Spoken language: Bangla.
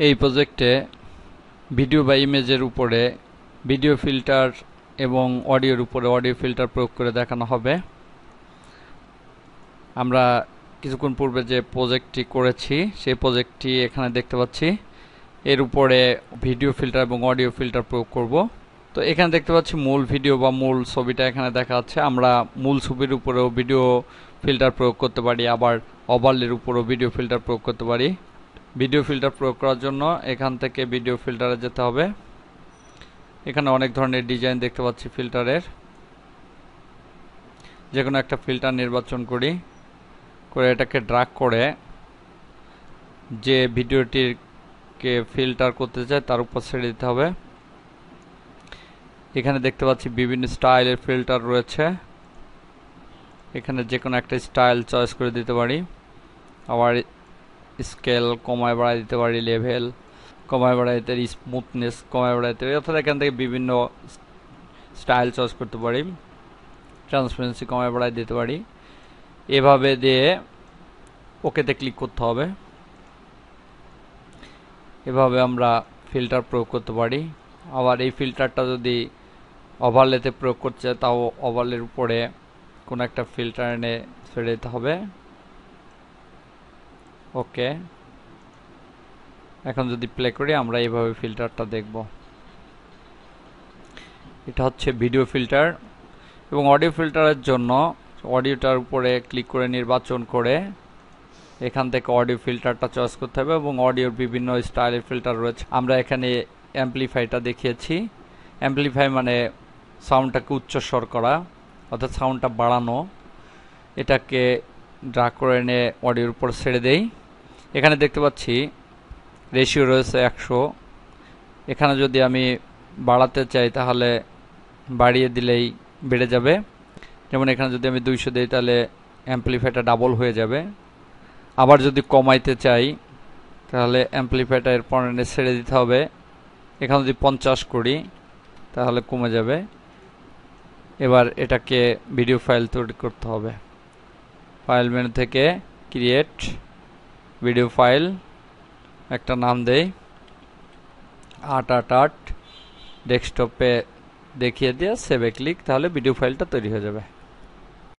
এই প্রজেক্টে ভিডিও বা ইমেজের উপরে ভিডিও ফিল্টার এবং অডিওর উপরে অডিও ফিল্টার প্রয়োগ করে দেখানো হবে। আমরা কিছুক্ষণ পূর্বে যে প্রজেক্টটি করেছি সেই প্রজেক্টটি এখানে দেখতে পাচ্ছি। এর উপরে ভিডিও ফিল্টার এবং অডিও ফিল্টার প্রয়োগ করব। তো এখানে দেখতে পাচ্ছি মূল ভিডিও বা মূল ছবিটা এখানে দেখা যাচ্ছে। আমরা মূল ছবির উপরেও ভিডিও ফিল্টার প্রয়োগ করতে পারি, আবার ওভারলের উপরেও ভিডিও ফিল্টার প্রয়োগ করতে পারি। ভিডিও ফিল্টার প্রয়োগ করার জন্য এখান থেকে ভিডিও ফিল্টারে যেতে হবে। এখানে অনেক ধরনের ডিজাইন দেখতে পাচ্ছি ফিল্টারের। যে কোনো একটা ফিল্টার নির্বাচন করে এটাকে ড্র্যাগ করে যে ভিডিওটিকে ফিল্টার করতে চাই তার উপর ছেড়ে দিতে হবে। এখানে দেখতে পাচ্ছি বিভিন্ন স্টাইলের ফিল্টার রয়েছে। এখানে যে কোনো একটা স্টাইল চয়েস করে দিতে পারি। আবার স্কেল কমায় বাড়ায় দিতে পারি, লেভেল কমায় বাড়ায় দিতে পারি, স্মুথনেস কমায় বাড়ায় দিতে পারি, অর্থাৎ এখান থেকে বিভিন্ন স্টাইল চয়েস করতে পারি। ট্রান্সপারেন্সি কমায় বাড়ায় দিতে পারি। এভাবে দিয়ে ওকেতে ক্লিক করতে হবে। এভাবে আমরা ফিল্টার প্রয়োগ করতে পারি। আবার এই ফিল্টারটা যদি ওভারলেতে প্রয়োগ করতে চাই তাও ওভারলের উপরে কোনো একটা ফিল্টার এনে ছেড়ে দিতে হবে। ওকে, এখন যদি প্লে করি আমরা এইভাবে ফিল্টারটা দেখব। এটা হচ্ছে ভিডিও ফিল্টার। এবং অডিও ফিল্টারের জন্য অডিওটার উপরে ক্লিক করে নির্বাচন করে এখান থেকে অডিও ফিল্টারটা চয়েস করতে হবে। এবং অডিওর বিভিন্ন স্টাইলের ফিল্টার রয়েছে। আমরা এখানে অ্যাম্পলিফাইটা দেখিয়েছি। অ্যাম্পলিফাই মানে সাউন্ডটাকে উচ্চস্বর করা, অর্থাৎ সাউন্ডটা বাড়ানো। এটাকে ড্র্যাগ করে এনে অডিওর উপর ছেড়ে দেই। এখানে দেখতে পাচ্ছি রেশিও রয়েছে 100। এখানে যদি আমি বাড়াতে চাই তাহলে বাড়িয়ে দিলেই বেড়ে যাবে। যেমন এখানে যদি আমি 200 দিই তাহলে অ্যাম্পলিফাইটা ডাবল হয়ে যাবে। আবার যদি কমাইতে চাই তাহলে অ্যাম্পলিফাইটা এরপর এনে ছেড়ে দিতে হবে। এখানে যদি 50 করি তাহলে কমে যাবে। এবার এটাকে ভিডিও ফাইল তৈরি করতে হবে। ফাইল মেনু থেকে ক্রিয়েট ভিডিও ফাইল, একটা নাম দেই 888, ডেস্কটপে দেখিয়ে দিয়ে সেভে ক্লিক, তাহলে ভিডিও ফাইলটা তৈরি হয়ে যাবে।